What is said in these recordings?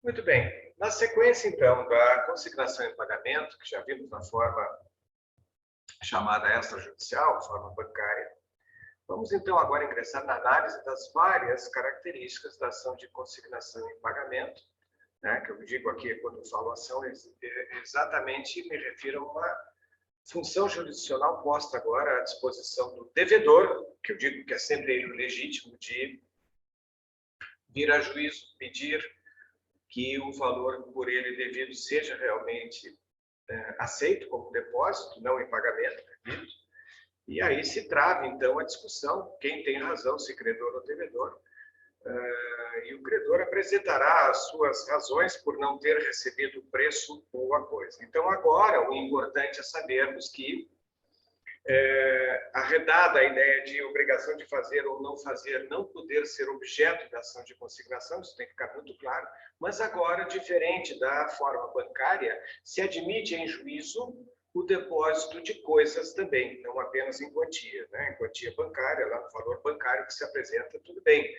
Muito bem. Na sequência, então, da consignação em pagamento, que já vimos na forma chamada extrajudicial, forma bancária, vamos, então, agora ingressar na análise das várias características da ação de consignação em pagamento, né, que eu digo aqui, quando eu falo ação, exatamente me refiro a uma função jurisdicional posta agora à disposição do devedor, que eu digo que é sempre ele o legítimo de vir a juízo, pedir que o valor por ele devido seja realmente aceito como depósito, não em pagamento, repito. E aí se trava, então, a discussão, quem tem razão, se credor ou devedor, e o credor apresentará as suas razões por não ter recebido o preço ou a coisa. Então, agora, o importante é sabermos que, arredada a ideia de obrigação de fazer ou não fazer, não poder ser objeto da ação de consignação, isso tem que ficar muito claro, mas agora, diferente da forma bancária, se admite em juízo o depósito de coisas também, não apenas em quantia, né? Em quantia bancária, lá no valor bancário que se apresenta, tudo bem,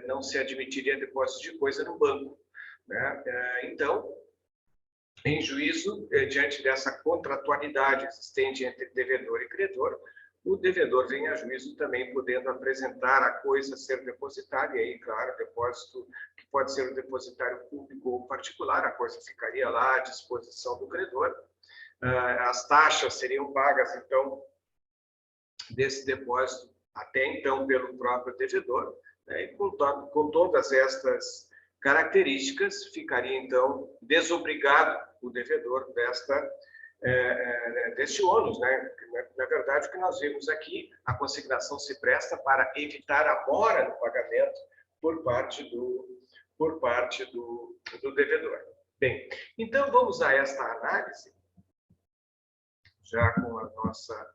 não se admitiria depósito de coisa no banco, né? Então, em juízo, diante dessa contratualidade existente entre devedor e credor, o devedor vem a juízo também podendo apresentar a coisa a ser depositada, e aí, claro, depósito que pode ser um depositário público ou particular, a coisa ficaria lá à disposição do credor. As taxas seriam pagas, então, desse depósito, até então, pelo próprio devedor, né? E com todas estas características, ficaria, então, desobrigado o devedor deste ônus, né? Na verdade, o que nós vimos aqui, a consignação se presta para evitar a mora no pagamento por parte do devedor. Bem, então vamos a esta análise, já com a nossa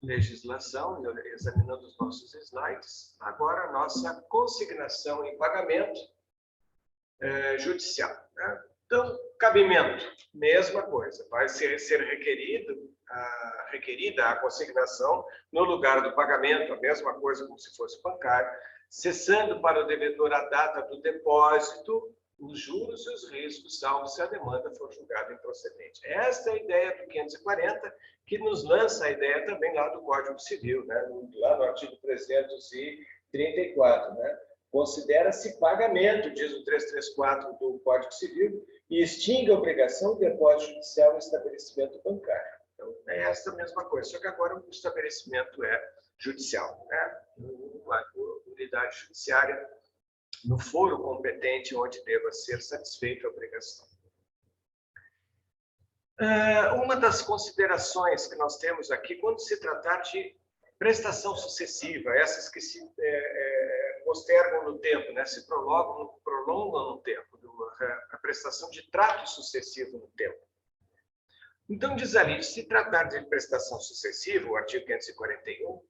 legislação, examinando os nossos slides, agora a nossa consignação em pagamento judicial, né? Então, cabimento, mesma coisa, vai ser requerida a consignação no lugar do pagamento, a mesma coisa como se fosse bancário, cessando para o devedor a data do depósito, os juros e os riscos, salvo se a demanda for julgada improcedente. Esta é a ideia do 540, que nos lança a ideia também lá do Código Civil, né? Lá no artigo 334, né? Considera-se pagamento, diz o 334 do Código Civil, e extingue a obrigação de depósito judicial no estabelecimento bancário. Então, é essa mesma coisa, só que agora o estabelecimento é judicial, né? Uma unidade judiciária, no foro competente onde deva ser satisfeita a obrigação. Uma das considerações que nós temos aqui, quando se tratar de prestação sucessiva, essas que se postergam no tempo, né, se prolongam no tempo, a prestação de trato sucessivo no tempo. Então, diz ali, se tratar de prestação sucessiva, o artigo 541,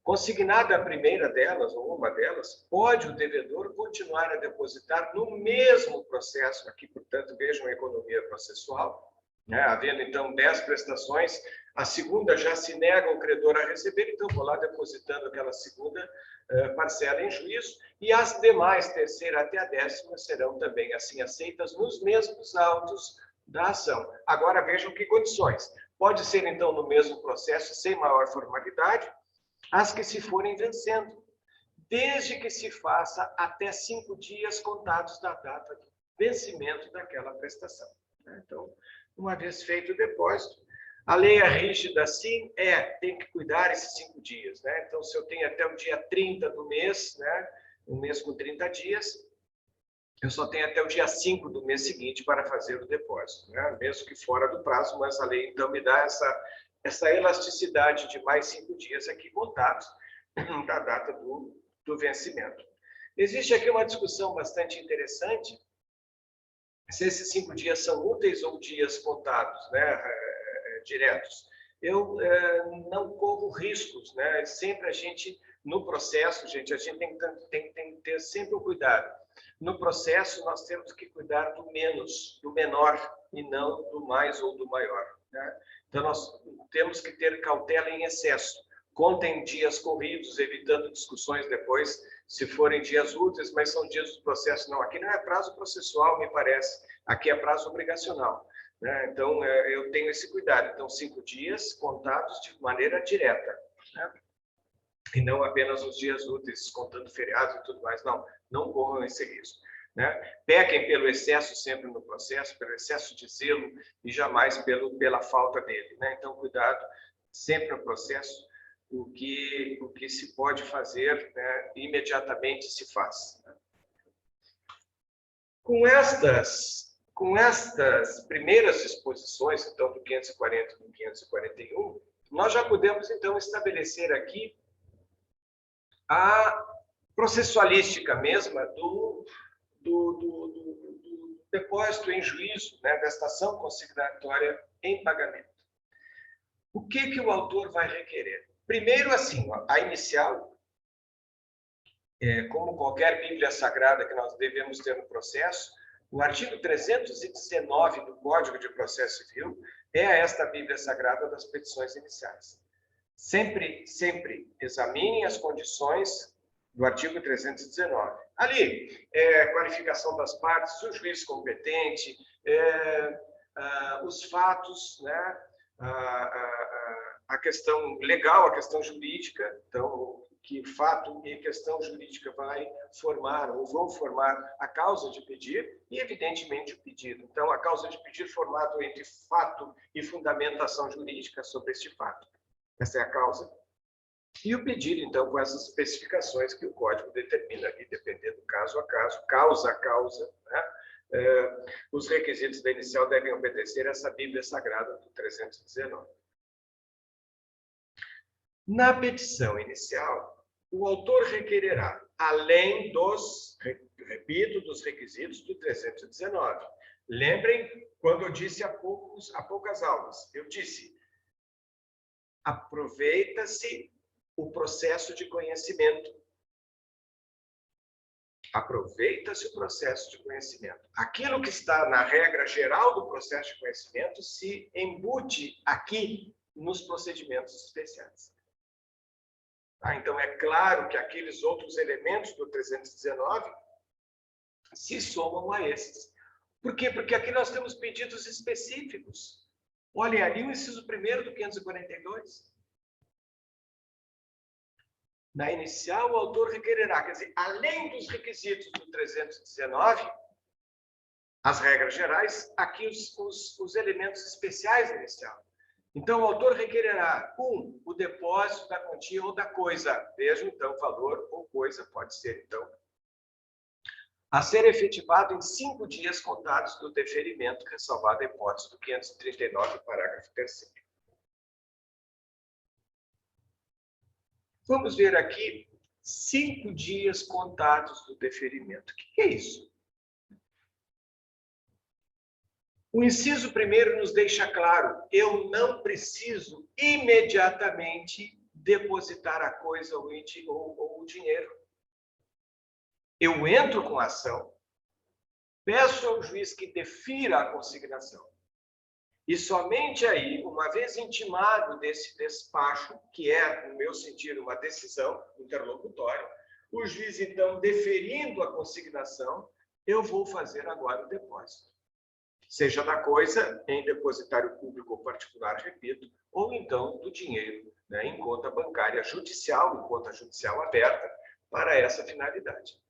consignada a primeira delas, ou uma delas, pode o devedor continuar a depositar no mesmo processo, aqui, portanto, vejam a economia processual, né? Havendo, então, 10 prestações, a segunda já se nega ao credor a receber, então vou lá depositando aquela segunda parcela em juízo, e as demais, terceira até a 10ª, serão também assim aceitas nos mesmos autos da ação. Agora, vejam que condições. Pode ser, então, no mesmo processo, sem maior formalidade, as que se forem vencendo, desde que se faça até 5 dias contados da data de vencimento daquela prestação. Então, uma vez feito o depósito, a lei é rígida assim, tem que cuidar esses 5 dias, né? Então, se eu tenho até o dia 30 do mês, né, um mês com 30 dias, eu só tenho até o dia 5 do mês seguinte para fazer o depósito, né? Mesmo que fora do prazo, mas a lei, então, me dá essa elasticidade de mais 5 dias aqui contados da data do vencimento. Existe aqui uma discussão bastante interessante, se esses 5 dias são úteis ou dias contados, né, diretos. Eu não corro riscos, né? Sempre a gente, no processo, gente, a gente tem que ter sempre o cuidado. No processo, nós temos que cuidar do menos, do menor, e não do mais ou do maior, né? Então, nós temos que ter cautela em excesso. contem dias corridos, evitando discussões depois, se forem dias úteis, mas são dias do processo. Não, aqui não é prazo processual, me parece. Aqui é prazo obrigacional, né? Então, eu tenho esse cuidado. Então, 5 dias contados de maneira direta, né? E não apenas os dias úteis, contando feriados e tudo mais. Não, não corram esse risco, né? Pequem pelo excesso sempre no processo, pelo excesso de zelo e jamais pela falta dele, né? Então, cuidado sempre no processo. O que se pode fazer, né, imediatamente se faz. Com estas primeiras disposições, então, do 540 e do 541, nós já podemos, então, estabelecer aqui a processualística mesma do depósito em juízo, né, desta ação consignatória em pagamento. O que o autor vai requerer? Primeiro, assim, a inicial, como qualquer Bíblia Sagrada que nós devemos ter no processo, o artigo 319 do Código de Processo Civil é esta Bíblia Sagrada das petições iniciais. Sempre examinem as condições do artigo 319. Ali, qualificação das partes, o juiz competente, os fatos, né? A questão legal, a questão jurídica, então, que fato e questão jurídica vai formar ou vão formar a causa de pedir e, evidentemente, o pedido. Então, a causa de pedir formado entre fato e fundamentação jurídica sobre este fato. Essa é a causa. E o pedido, então, com essas especificações que o Código determina ali, dependendo do caso a caso, causa a causa, né? Os requisitos da inicial devem obedecer a essa Bíblia Sagrada do 319. Na petição inicial, o autor requererá, além dos, repito, dos requisitos do 319. Lembrem quando eu disse há poucas aulas, eu disse, aproveita-se o processo de conhecimento. Aproveita-se o processo de conhecimento. Aquilo que está na regra geral do processo de conhecimento se embute aqui nos procedimentos especiais. Então, é claro que aqueles outros elementos do 319 se somam a esses. Por quê? Porque aqui nós temos pedidos específicos. Olhem ali o inciso 1º do 542. Na inicial, o autor requererá, quer dizer, além dos requisitos do 319, as regras gerais, aqui os elementos especiais da inicial. Então, o autor requererá, 1, o depósito da quantia ou da coisa. Vejam, então, valor ou coisa pode ser, então, a ser efetivado em 5 dias contados do deferimento, ressalvado a hipótese do 539, parágrafo 3º. Vamos ver aqui 5 dias contados do deferimento. O que é isso? O inciso 1º nos deixa claro, eu não preciso imediatamente depositar a coisa ou o dinheiro. Eu entro com a ação, peço ao juiz que defira a consignação. E somente aí, uma vez intimado desse despacho, que é, no meu sentido, uma decisão interlocutória, o juiz, então, deferindo a consignação, eu vou fazer agora o depósito. Seja da coisa em depositário público ou particular, repito, ou então do dinheiro, né, em conta bancária judicial, em conta judicial aberta, para essa finalidade.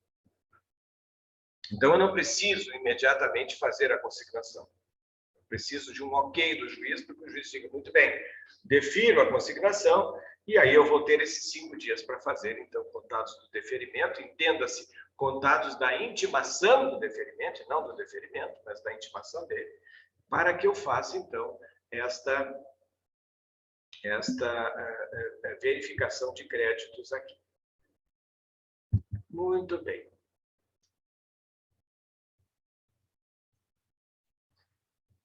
Então, eu não preciso imediatamente fazer a consignação. Eu preciso de um ok do juiz, porque o juiz diga, muito bem, defiro a consignação, e aí eu vou ter esses 5 dias para fazer, então, contados do deferimento, entenda-se, contados da intimação do deferimento, não do deferimento, mas da intimação dele, para que eu faça, então, esta verificação de créditos aqui. Muito bem.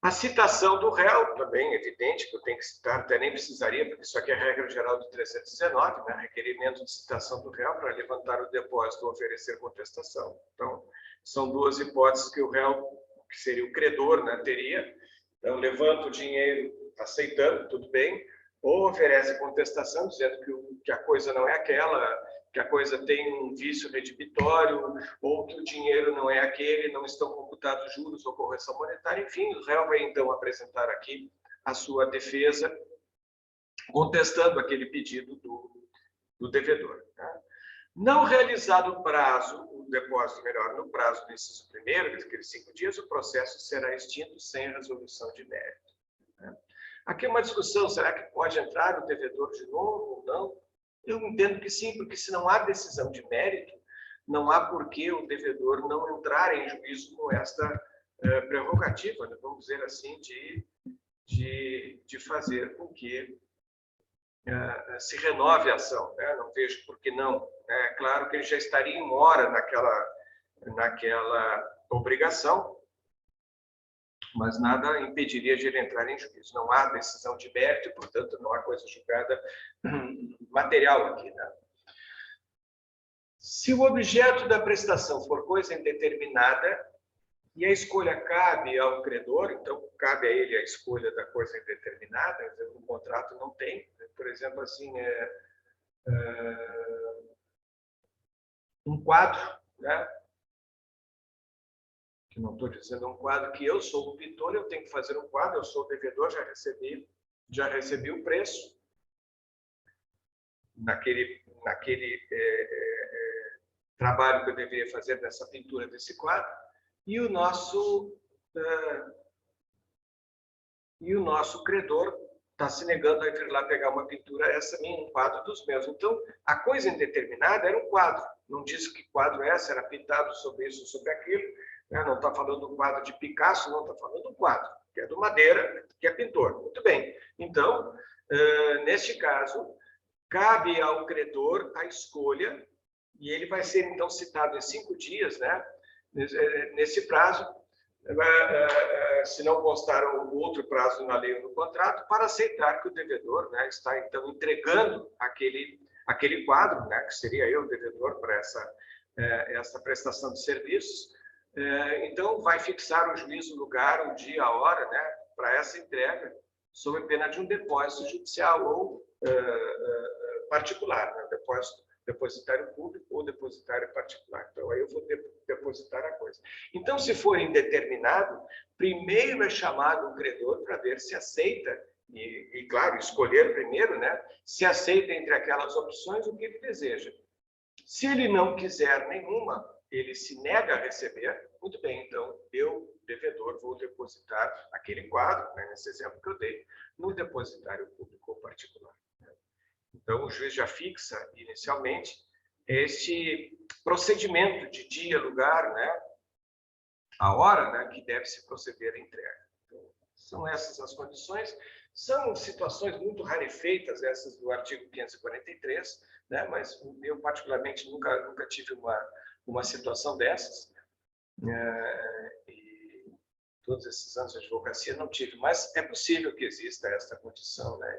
A citação do réu, também evidente que eu tenho que citar, até nem precisaria, porque isso aqui é a regra geral do 319, né? Requerimento de citação do réu para levantar o depósito ou oferecer contestação. Então, são 2 hipóteses que o réu, que seria o credor, né, teria. Então, levanta o dinheiro aceitando, tudo bem, ou oferece contestação, dizendo que a coisa não é aquela, que a coisa tem um vício redibitório, ou que o dinheiro não é aquele, não estão computados juros ou correção monetária. Enfim, o réu vai, então, apresentar aqui a sua defesa, contestando aquele pedido do devedor. Tá? Não realizado o prazo, o depósito, melhor, no prazo do inciso primeiro, aqueles 5 dias, o processo será extinto sem resolução de mérito. Né? Aqui é uma discussão, será que pode entrar o devedor de novo ou não? Eu entendo que sim, porque se não há decisão de mérito, não há por que o devedor não entrar em juízo com esta prerrogativa, né? Vamos dizer assim, de fazer com que se renove a ação. Né? Não vejo por que não. É claro que ele já estaria em mora naquela obrigação, mas nada impediria de ele entrar em juízo. Não há decisão de mérito, e, portanto, não há coisa julgada material aqui. Né? Se o objeto da prestação for coisa indeterminada e a escolha cabe ao credor, então cabe a ele a escolha da coisa indeterminada, no contrato não tem. Por exemplo, assim, um quadro, né? Que não estou dizendo um quadro que eu sou o pintor, eu tenho que fazer um quadro, eu sou o devedor, já recebi o preço naquele trabalho que eu deveria fazer nessa pintura desse quadro, e o nosso credor está se negando a vir lá pegar uma pintura, essa minha, um quadro dos meus. Então, a coisa indeterminada era um quadro. Não disse que quadro é, era pintado sobre isso, sobre aquilo. Né? Não está falando do quadro de Picasso, não está falando do quadro, que é do Madeira, que é pintor. Muito bem. Então, neste caso, cabe ao credor a escolha, e ele vai ser, então, citado em 5 dias, né? Nesse prazo, se não constar o outro prazo na lei ou no contrato, para aceitar que o devedor, né, está, então, entregando aquele quadro, né, que seria eu o devedor para essa prestação de serviços. Então, vai fixar o juízo, o lugar, o dia, a hora, né, para essa entrega, sob pena de um depósito judicial ou particular, né, depositário público ou depositário particular. Então, aí eu vou depositar a coisa. Então, se for indeterminado, primeiro é chamado o credor para ver se aceita, e claro, escolher primeiro, né, se aceita entre aquelas opções o que ele deseja. Se ele não quiser nenhuma, ele se nega a receber, muito bem, então eu, devedor, vou depositar aquele quadro, né, nesse exemplo que eu dei, no depositário público ou particular. Então, o juiz já fixa, inicialmente, este procedimento de dia, lugar, né, a hora, né, que deve se proceder à entrega. Então, são essas as condições. São situações muito rarefeitas, essas do artigo 543, né, mas eu, particularmente, nunca tive uma situação dessas. E todos esses anos de advocacia não tive, mas é possível que exista essa condição, né,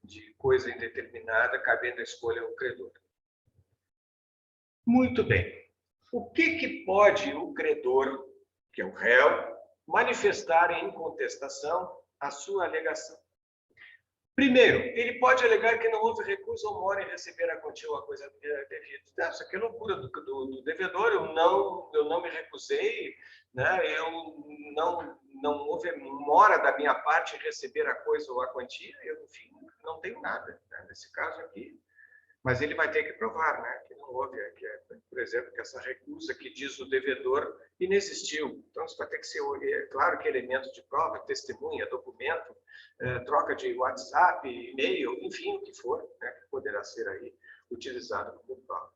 de coisa indeterminada, cabendo a escolha ao credor. Muito bem. O que pode o credor, que é o réu, manifestar em contestação a sua alegação? Primeiro, ele pode alegar que não houve recusa ou mora em receber a quantia ou a coisa devida. Isso aqui é loucura do devedor, eu não me recusei, né? Eu não houve mora da minha parte em receber a coisa ou a quantia, eu, enfim, não tenho nada, né, nesse caso aqui. Mas ele vai ter que provar, né, que não houve, por exemplo, que essa recusa que diz o devedor inexistiu. Então, isso vai ter que ser, claro que elemento de prova, testemunha, documento, troca de WhatsApp, e-mail, enfim, o que for, né, que poderá ser aí utilizado como prova.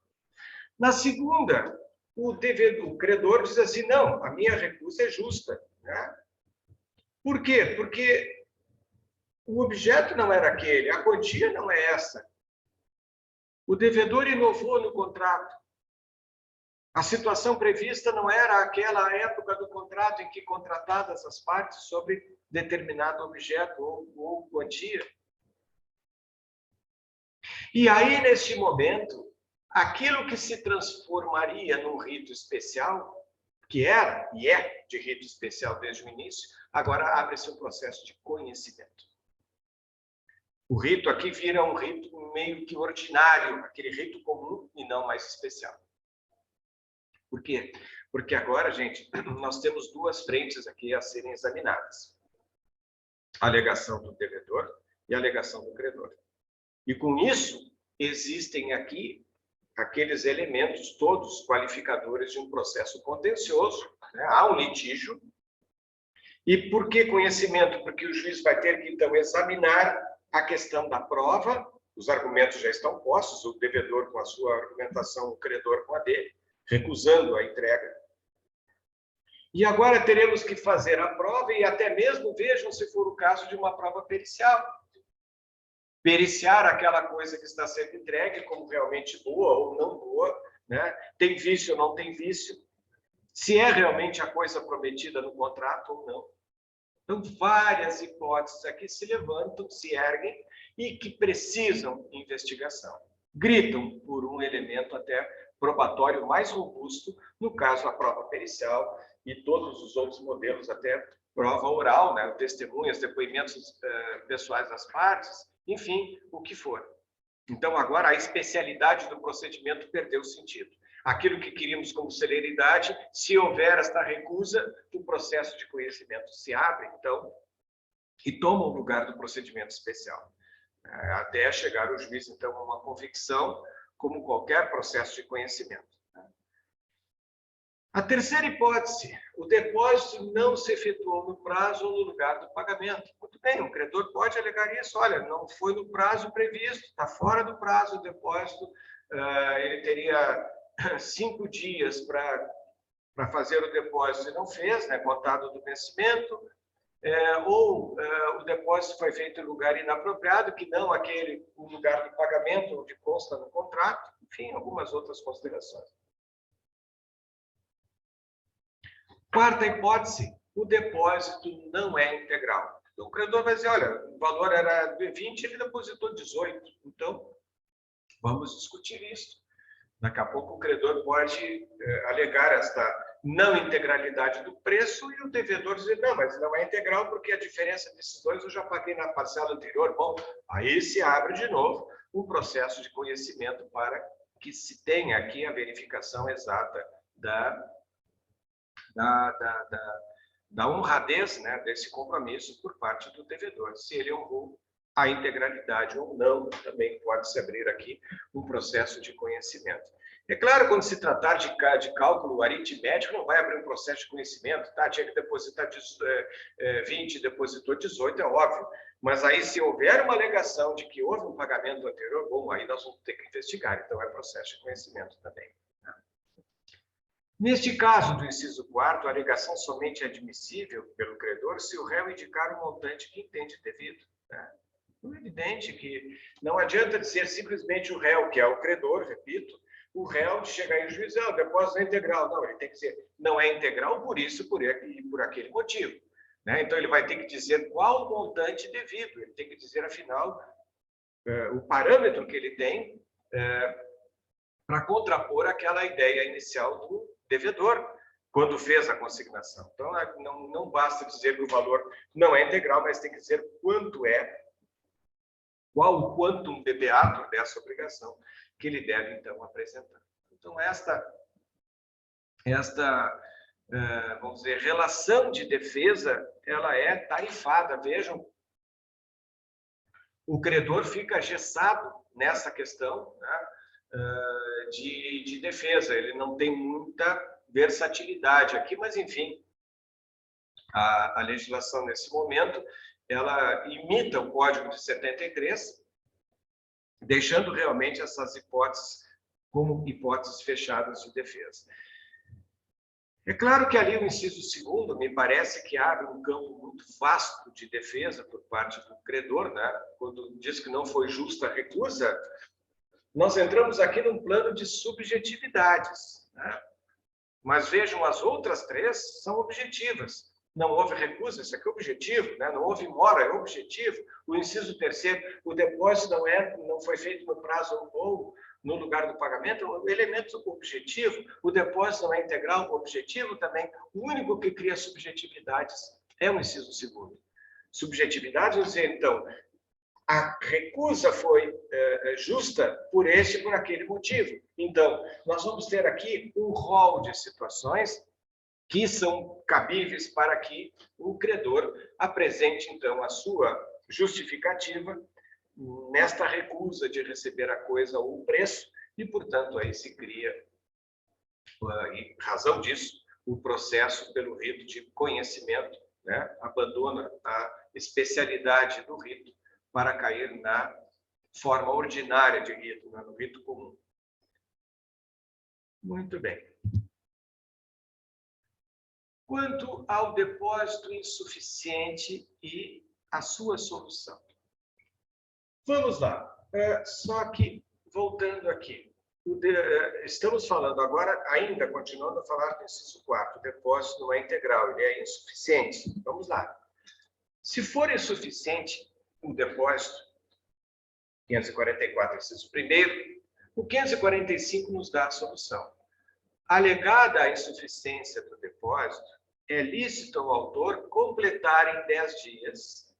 Na segunda, o credor diz assim, não, a minha recusa é justa. Né? Por quê? Porque o objeto não era aquele, a quantia não é essa. O devedor inovou no contrato. A situação prevista não era aquela época do contrato em que contratadas as partes sobre determinado objeto ou quantia. E aí, neste momento, aquilo que se transformaria num rito especial, que era e é de rito especial desde o início, agora abre-se um processo de conhecimento. O rito aqui vira um rito meio que ordinário, aquele rito comum e não mais especial. Por quê? Porque agora, gente, nós temos duas frentes aqui a serem examinadas. A alegação do devedor e a alegação do credor. E com isso, existem aqui aqueles elementos todos qualificadores de um processo contencioso, né? Há um litígio. E por que conhecimento? Porque o juiz vai ter que, então, examinar a questão da prova, os argumentos já estão postos, o devedor com a sua argumentação, o credor com a dele, recusando a entrega. E agora teremos que fazer a prova e até mesmo, vejam, se for o caso de uma prova pericial. Periciar aquela coisa que está sendo entregue como realmente boa ou não boa, né? Tem vício ou não tem vício, se é realmente a coisa prometida no contrato ou não. Então, várias hipóteses aqui se levantam, se erguem e que precisam de investigação. Gritam por um elemento até probatório mais robusto, no caso, a prova pericial e todos os outros modelos, até prova oral, né? Testemunhas, depoimentos pessoais das partes, enfim, o que for. Então, agora, a especialidade do procedimento perdeu sentido. Aquilo que queríamos como celeridade, se houver esta recusa, o processo de conhecimento se abre, então, e toma o lugar do procedimento especial. Até chegar o juiz, então, a uma convicção, como qualquer processo de conhecimento. A terceira hipótese, o depósito não se efetuou no prazo ou no lugar do pagamento. Muito bem, o credor pode alegar isso, olha, não foi no prazo previsto, está fora do prazo o depósito, ele teria 5 dias para fazer o depósito e não fez, né, contado do vencimento, ou o depósito foi feito em lugar inapropriado, que não o lugar do pagamento, onde consta no contrato, enfim, algumas outras considerações. Quarta hipótese, o depósito não é integral. Então, o credor vai dizer, olha, o valor era de 20, ele depositou 18. Então, vamos discutir isso. Daqui a pouco o credor pode alegar esta não integralidade do preço e o devedor dizer, não, mas não é integral porque a diferença desses dois eu já paguei na parcela anterior. Bom, aí se abre de novo um processo de conhecimento para que se tenha aqui a verificação exata da honradez, né, desse compromisso por parte do devedor, se ele honrou a integralidade ou não, também pode se abrir aqui um processo de conhecimento. É claro, quando se tratar de cálculo aritmético, não vai abrir um processo de conhecimento, tá? Tinha que depositar 20, depositou 18, é óbvio. Mas aí, se houver uma alegação de que houve um pagamento anterior, bom, aí nós vamos ter que investigar, então é processo de conhecimento também. Neste caso do inciso 4º, a alegação somente é admissível pelo credor se o réu indicar o montante que entende devido. Né? É evidente que não adianta dizer simplesmente o réu, que é o credor, repito, o réu chegar em juiz, o depósito é integral. Não, ele tem que dizer, não é integral por isso e por aquele motivo. Né? Então, ele vai ter que dizer qual o montante devido, ele tem que dizer, afinal, o parâmetro que ele tem para contrapor aquela ideia inicial do devedor, quando fez a consignação. Então, não basta dizer que o valor não é integral, mas tem que dizer quanto qual o quantum de beato dessa obrigação que ele deve, então, apresentar. Então, esta vamos dizer, relação de defesa, ela é tarifada. Vejam, o credor fica engessado nessa questão, né, de defesa. Ele não tem muita versatilidade aqui, mas, enfim, a legislação, nesse momento, ela imita o Código de 73, deixando realmente essas hipóteses como hipóteses fechadas de defesa. É claro que ali o inciso 2º me parece que abre um campo muito vasto de defesa por parte do credor, né? Quando diz que não foi justa a recusa, nós entramos aqui num plano de subjetividades, né? Mas vejam, as outras 3 são objetivas. não houve recusa, isso aqui é objetivo, né? Não houve mora, é objetivo. O inciso 3º, o depósito não foi feito no prazo ou no lugar do pagamento, o elemento objetivo, o depósito não é integral, objetivo também. O único que cria subjetividades é o inciso 2º. Subjetividade, vamos dizer, então, a recusa foi justa por por aquele motivo. Então, nós vamos ter aqui um rol de situações que são cabíveis para que o credor apresente, então, a sua justificativa nesta recusa de receber a coisa ou o preço, e, portanto, aí se cria, em razão disso, o processo pelo rito de conhecimento, né? Abandona a especialidade do rito para cair na forma ordinária de rito, né? No rito comum. Muito bem. Quanto ao depósito insuficiente e a sua solução. Vamos lá. Só que, voltando aqui, estamos falando agora, ainda continuando a falar do inciso 4º, o depósito não é integral, ele é insuficiente. Vamos lá. Se for insuficiente o depósito, 544, inciso 1º, o 545 nos dá a solução. Alegada a insuficiência do depósito, é lícito ao autor completar em 10 dias,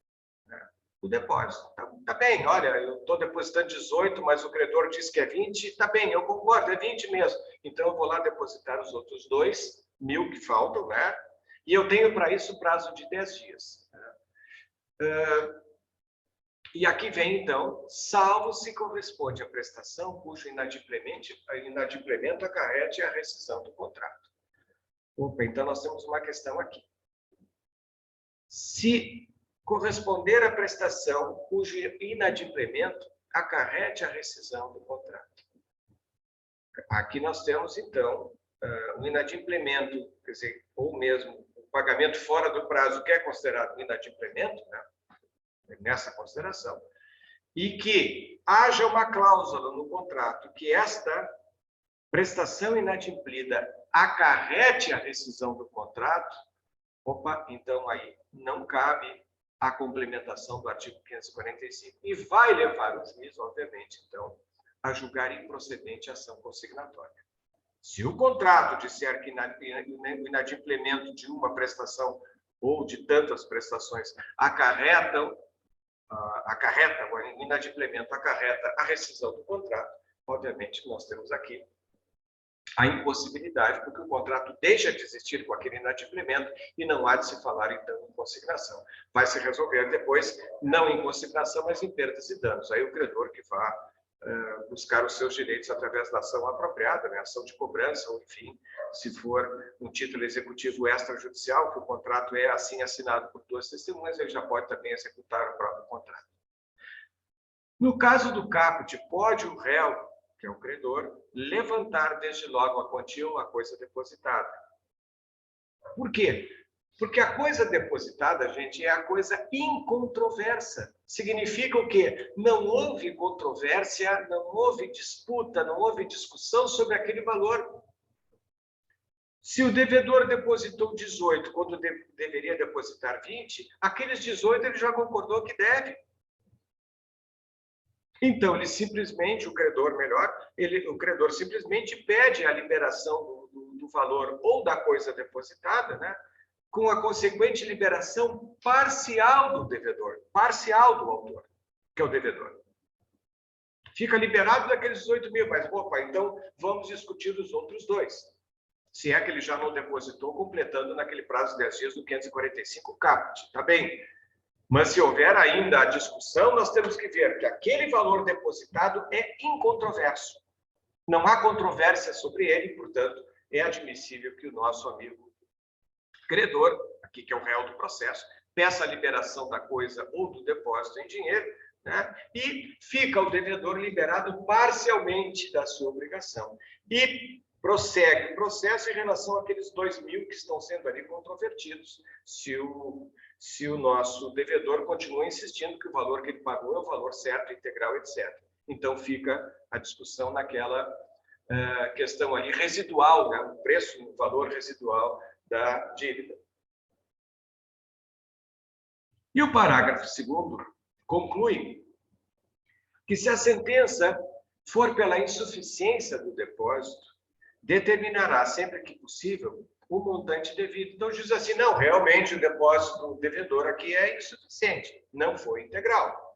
né, o depósito. Tá bem, olha, eu estou depositando 18, mas o credor diz que é 20, tá bem, eu concordo, é 20 mesmo. Então, eu vou lá depositar os outros 2.000 que faltam, né? E eu tenho para isso prazo de 10 dias. E aqui vem, então, salvo se corresponde à prestação cujo inadimplemento acarrete a rescisão do contrato. Opa, então nós temos uma questão aqui. Se corresponder à prestação cujo inadimplemento acarrete a rescisão do contrato. Aqui nós temos, então, o inadimplemento, quer dizer, ou mesmo o pagamento fora do prazo, que é considerado inadimplemento, né? Nessa consideração, e que haja uma cláusula no contrato que esta prestação inadimplida acarrete a rescisão do contrato, opa, então aí não cabe a complementação do artigo 545 e vai levar o juiz, obviamente, então, a julgar improcedente a ação consignatória. Se o contrato disser que o inadimplemento de uma prestação ou de tantas prestações acarreta, o inadimplemento acarreta a rescisão do contrato, obviamente nós temos aqui a impossibilidade, porque o contrato deixa de existir com aquele inadimplemento e não há de se falar, então, em consignação. Vai se resolver depois, não em consignação, mas em perdas e danos. Aí o credor que vai buscar os seus direitos através da ação apropriada, né? Ação de cobrança, ou enfim, se for um título executivo extrajudicial, que o contrato é assim assinado por 2 testemunhas, ele já pode também executar o próprio contrato. No caso do caput, pode o réu, que é o credor, levantar desde logo a quantia ou a coisa depositada. Por quê? Porque a coisa depositada, gente, é a coisa incontroversa. Significa o quê? Não houve controvérsia, não houve disputa, não houve discussão sobre aquele valor. Se o devedor depositou 18 quando deveria depositar 20, aqueles 18 ele já concordou que deve. Então, ele simplesmente, o credor simplesmente pede a liberação do valor ou da coisa depositada, né? Com a consequente liberação parcial do devedor, parcial do autor, que é o devedor. Fica liberado daqueles 18.000, mas, opa, então vamos discutir os outros 2. Se é que ele já não depositou, completando naquele prazo de 10 dias do 545 caput, tá bem? Mas se houver ainda a discussão, nós temos que ver que aquele valor depositado é incontroverso. Não há controvérsia sobre ele, portanto, é admissível que o nosso amigo credor, aqui que é o réu do processo, peça a liberação da coisa ou do depósito em dinheiro, né? E fica o devedor liberado parcialmente da sua obrigação. E prossegue o processo em relação àqueles 2.000 que estão sendo ali controvertidos, se o nosso devedor continua insistindo que o valor que ele pagou é o valor certo, integral, etc. Então, fica a discussão naquela questão ali residual, né? O preço, o valor residual da dívida. E o parágrafo 2º conclui que, se a sentença for pela insuficiência do depósito, determinará, sempre que possível, o montante devido. Então, diz assim, não, realmente o depósito do devedor aqui é insuficiente, não foi integral.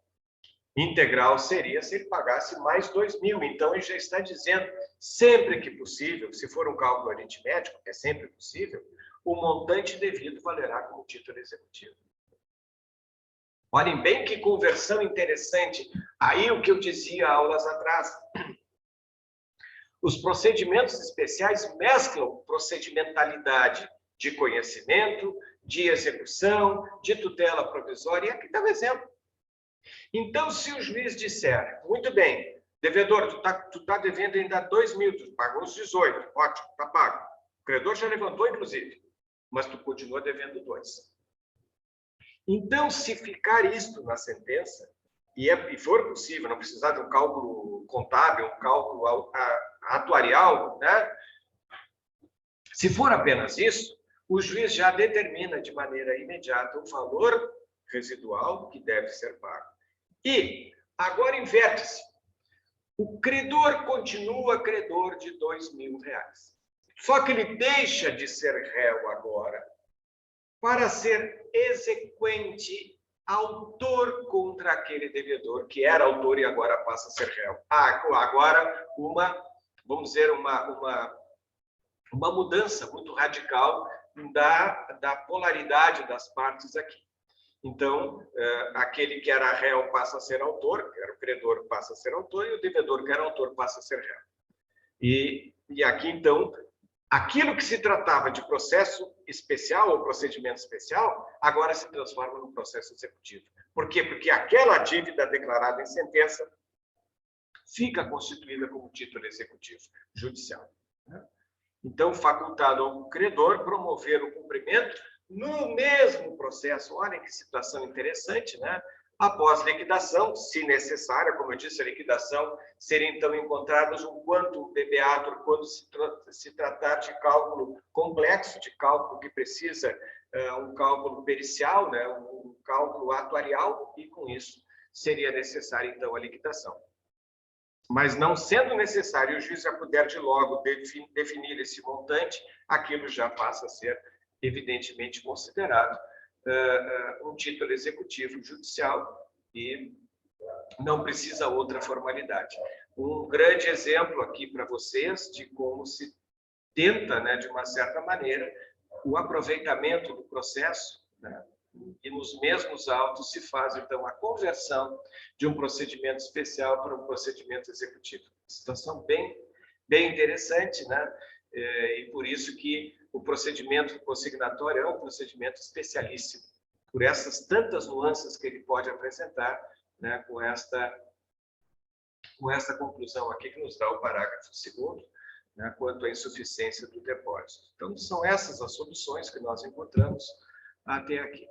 Integral seria se ele pagasse mais 2.000. Então, ele já está dizendo, sempre que possível, se for um cálculo aritmético, que é sempre possível, o montante devido valerá como título executivo. Olhem bem que conversão interessante. Aí o que eu dizia aulas atrás. Os procedimentos especiais mesclam procedimentalidade de conhecimento, de execução, de tutela provisória. E aqui está o exemplo. Então, se o juiz disser, muito bem, devedor, tu tá devendo ainda 2.000, tu pagou os 18, ótimo, está pago. O credor já levantou, inclusive, mas tu continua devendo 2. Então, se ficar isto na sentença, e for possível, não precisar de um cálculo contábil, um cálculo atuarial, né? Se for apenas isso, o juiz já determina de maneira imediata o valor residual que deve ser pago. E agora inverte-se. O credor continua credor de R$2.000. Só que ele deixa de ser réu agora para ser exequente, autor contra aquele devedor que era autor e agora passa a ser réu. Agora, vamos dizer, uma mudança muito radical da polaridade das partes aqui. Então, aquele que era réu passa a ser autor, que era o credor passa a ser autor, e o devedor que era autor passa a ser réu. E aqui, então, aquilo que se tratava de processo especial ou procedimento especial, agora se transforma num processo executivo. Por quê? Porque aquela dívida declarada em sentença fica constituída como título executivo judicial. Então, facultado ao credor promover o cumprimento no mesmo processo. Olha que situação interessante, né? Após liquidação, se necessária, como eu disse, a liquidação seria então encontrados um quantum bebeatur quando se tratar de cálculo complexo, de cálculo que precisa um cálculo pericial, né? Um cálculo atuarial, e com isso seria necessária então a liquidação. Mas não sendo necessário, o juiz já puder de logo definir esse montante, aquilo já passa a ser evidentemente considerado um título executivo judicial e não precisa outra formalidade. Um grande exemplo aqui para vocês de como se tenta, né, de uma certa maneira, o aproveitamento do processo, né, e nos mesmos autos se faz, então, a conversão de um procedimento especial para um procedimento executivo. Situação bem interessante, né? E por isso que o procedimento consignatório é um procedimento especialíssimo, por essas tantas nuances que ele pode apresentar, né, com esta conclusão aqui que nos dá o parágrafo 2º, né, quanto à insuficiência do depósito. Então, são essas as soluções que nós encontramos até aqui.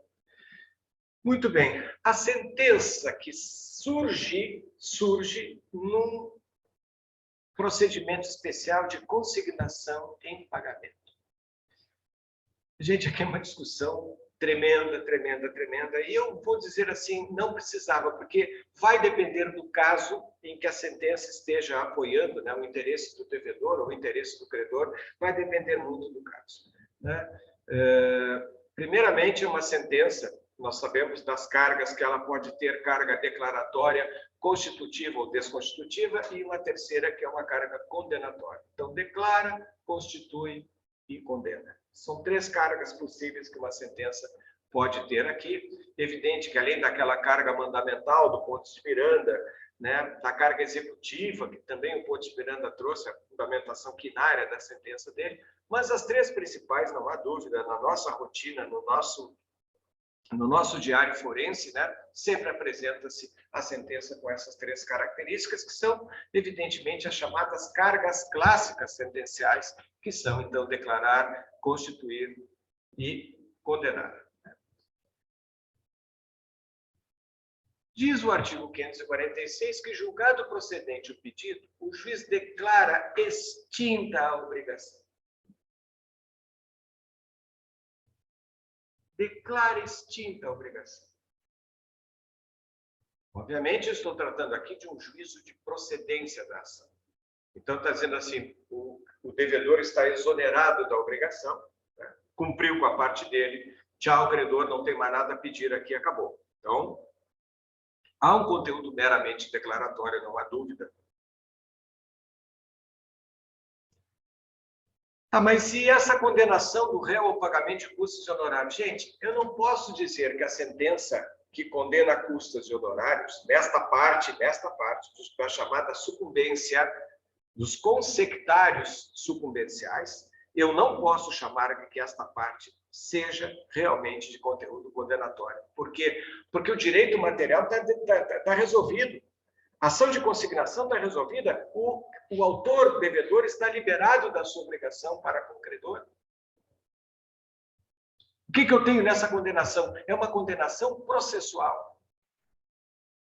Muito bem. A sentença que surge num procedimento especial de consignação em pagamento. Gente, aqui é uma discussão tremenda. E eu vou dizer assim, não precisava, porque vai depender do caso em que a sentença esteja apoiando, né, o interesse do devedor ou o interesse do credor, vai depender muito do caso, né? Primeiramente, uma sentença, nós sabemos das cargas que ela pode ter, carga declaratória, constitutiva ou desconstitutiva, e uma terceira que é uma carga condenatória. Então, declara, constitui e condena. São 3 cargas possíveis que uma sentença pode ter aqui. Evidente que, além daquela carga mandamental do Pontes de Miranda, né, da carga executiva, que também o Pontes de Miranda trouxe, a fundamentação quinária da sentença dele, mas as 3 principais, não há dúvida, na nossa rotina, no nosso diário forense, né, sempre apresenta-se a sentença com essas 3 características, que são, evidentemente, as chamadas cargas clássicas sentenciais, que são, então, declarar, constituir e condenar. Diz o artigo 546 que, julgado procedente o pedido, o juiz declara extinta a obrigação. Declara extinta a obrigação. Obviamente, eu estou tratando aqui de um juízo de procedência da ação. Então, está dizendo assim, o devedor está exonerado da obrigação, né? Cumpriu com a parte dele, tchau, credor, não tem mais nada a pedir aqui, acabou. Então, há um conteúdo meramente declaratório, não há dúvida. Ah, mas se essa condenação do réu ao pagamento de custos e honorários? Gente, eu não posso dizer que a sentença que condena custos e honorários, nesta parte da chamada sucumbência, dos consectários sucumbenciais, eu não posso chamar que esta parte seja realmente de conteúdo condenatório. Por quê? Porque o direito material está resolvido. A ação de consignação está resolvida, o autor, o devedor, está liberado da sua obrigação para com o credor. O que eu tenho nessa condenação? É uma condenação processual.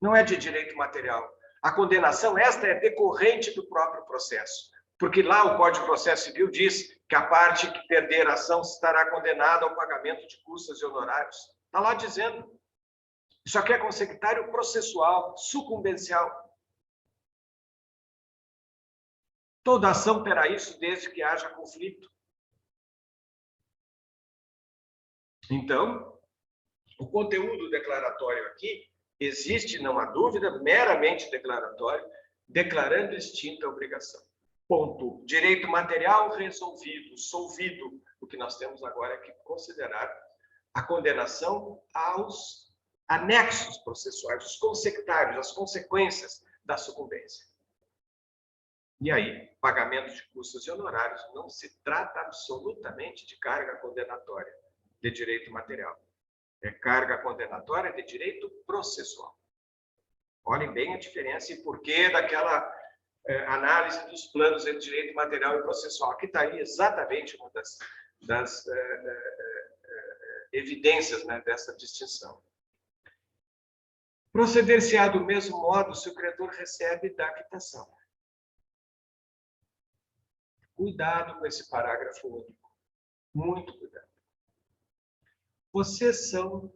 Não é de direito material. A condenação, esta é decorrente do próprio processo. Porque lá o Código de Processo Civil diz que a parte que perder a ação estará condenada ao pagamento de custos e honorários. Está lá dizendo. Isso aqui é consectário processual, sucumbencial. Toda ação terá isso desde que haja conflito. Então, o conteúdo declaratório aqui existe, não há dúvida, meramente declaratório, declarando extinta a obrigação. Ponto. Direito material resolvido, solvido. O que nós temos agora é que considerar a condenação aos anexos processuais, os consectários, as consequências da sucumbência. E aí, pagamento de custos e honorários não se trata absolutamente de carga condenatória de direito material. É carga condenatória de direito processual. Olhem bem a diferença e porquê daquela análise dos planos entre direito material e processual. Aqui está aí exatamente uma das evidências, né, dessa distinção. Proceder-se-á do mesmo modo se o credor recebe da quitação. Cuidado com esse parágrafo único. Muito cuidado. Vocês são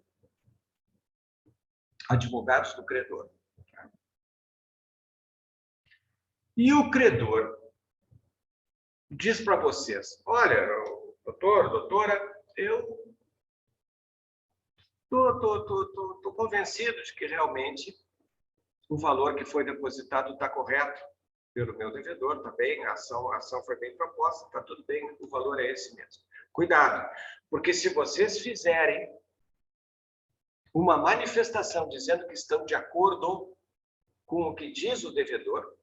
advogados do credor. E o credor diz para vocês, olha, doutor, doutora, eu estou convencido de que realmente o valor que foi depositado está correto pelo meu devedor, está bem, a ação foi bem proposta, está tudo bem, o valor é esse mesmo. Cuidado, porque se vocês fizerem uma manifestação dizendo que estão de acordo com o que diz o devedor,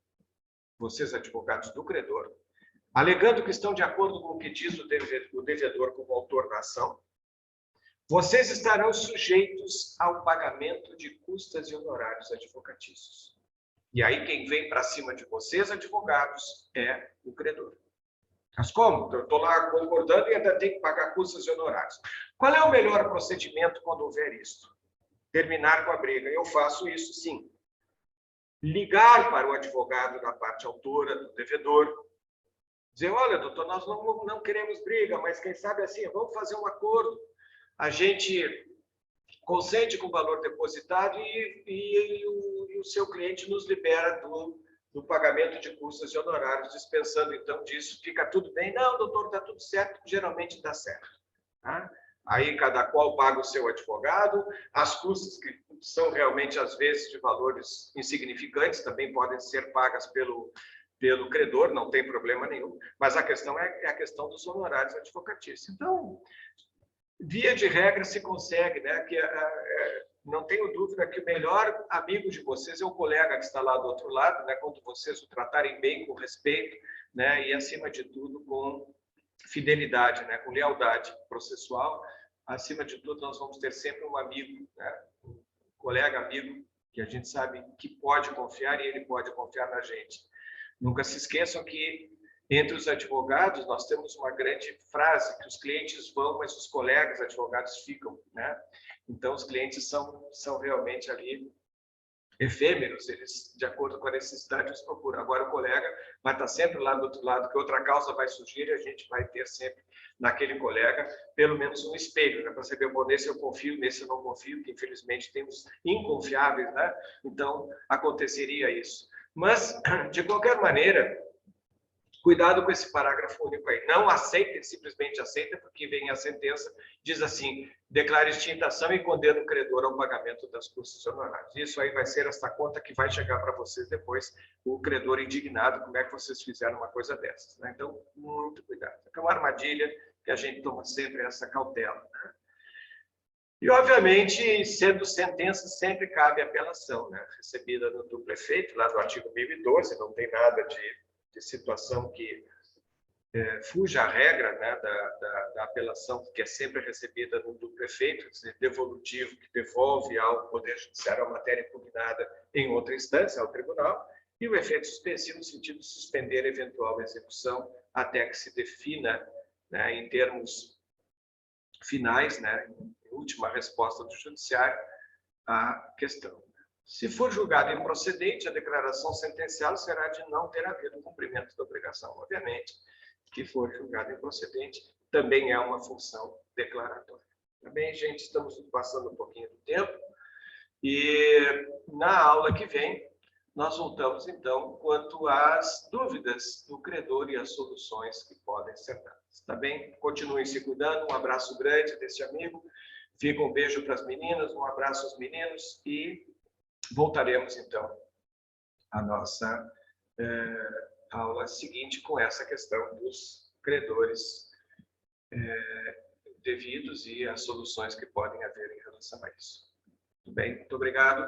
vocês advogados do credor, alegando que estão de acordo com o que diz o devedor como autor da ação, vocês estarão sujeitos ao pagamento de custas e honorários advocatícios. E aí quem vem para cima de vocês, advogados, é o credor. Mas como? Eu estou lá concordando e ainda tenho que pagar custas e honorários. Qual é o melhor procedimento quando houver isso? Terminar com a briga. Eu faço isso, sim. Ligar para o advogado da parte autora, do devedor, dizer, olha, doutor, nós não queremos briga, mas quem sabe assim, vamos fazer um acordo. A gente consente com o valor depositado e o seu cliente nos libera do pagamento de custos e honorários, dispensando então disso. Fica tudo bem? Não, doutor, está tudo certo, geralmente dá certo. Tá? Aí cada qual paga o seu advogado, as custas que são realmente, às vezes, de valores insignificantes, também podem ser pagas pelo credor, não tem problema nenhum, mas a questão é a questão dos honorários advocatícios. Então, via de regra se consegue, né? Que não tenho dúvida que o melhor amigo de vocês é o colega que está lá do outro lado, né? Quando vocês o tratarem bem, com respeito, né? E acima de tudo com fidelidade, né? Com lealdade processual. Acima de tudo, nós vamos ter sempre um amigo, né? Um colega amigo que a gente sabe que pode confiar e ele pode confiar na gente. Nunca se esqueçam que entre os advogados, nós temos uma grande frase, que os clientes vão, mas os colegas advogados ficam, né? Então, os clientes são realmente ali efêmeros, eles, de acordo com a necessidade, eles procuram. Agora, o colega vai estar sempre lá do outro lado, que outra causa vai surgir, e a gente vai ter sempre naquele colega pelo menos um espelho, né? Para saber, bom, nesse eu confio, nesse eu não confio, que infelizmente temos inconfiáveis, né? Então, aconteceria isso. Mas, de qualquer maneira, cuidado com esse parágrafo único aí. Não aceitem, simplesmente aceitem, porque vem a sentença, diz assim, declare extinta ação e condena o credor ao pagamento das custas honorárias. Isso aí vai ser esta conta que vai chegar para vocês depois, o credor indignado, como é que vocês fizeram uma coisa dessas, né? Então, muito cuidado. É uma armadilha que a gente toma sempre essa cautela, né? E, obviamente, sendo sentença, sempre cabe apelação, né? Recebida do duplo efeito, lá do artigo 1012, não tem nada de situação que fuja à regra, né, da apelação, que é sempre recebida no duplo efeito, devolutivo, que devolve ao Poder Judiciário a matéria impugnada em outra instância, ao tribunal, e o efeito suspensivo no sentido de suspender eventual execução até que se defina, né, em termos finais, né, em última resposta do Judiciário, a questão. Se for julgado improcedente, a declaração sentencial será de não ter havido cumprimento da obrigação. Obviamente, que for julgado improcedente também é uma função declaratória. Tá bem, gente? Estamos passando um pouquinho do tempo. E na aula que vem, nós voltamos, então, quanto às dúvidas do credor e as soluções que podem ser dadas. Tá bem? Continuem se cuidando. Um abraço grande desse amigo. Fica um beijo para as meninas, um abraço aos meninos e voltaremos, então, à nossa aula seguinte com essa questão dos credores devidos e as soluções que podem haver em relação a isso. Tudo bem? Muito obrigado.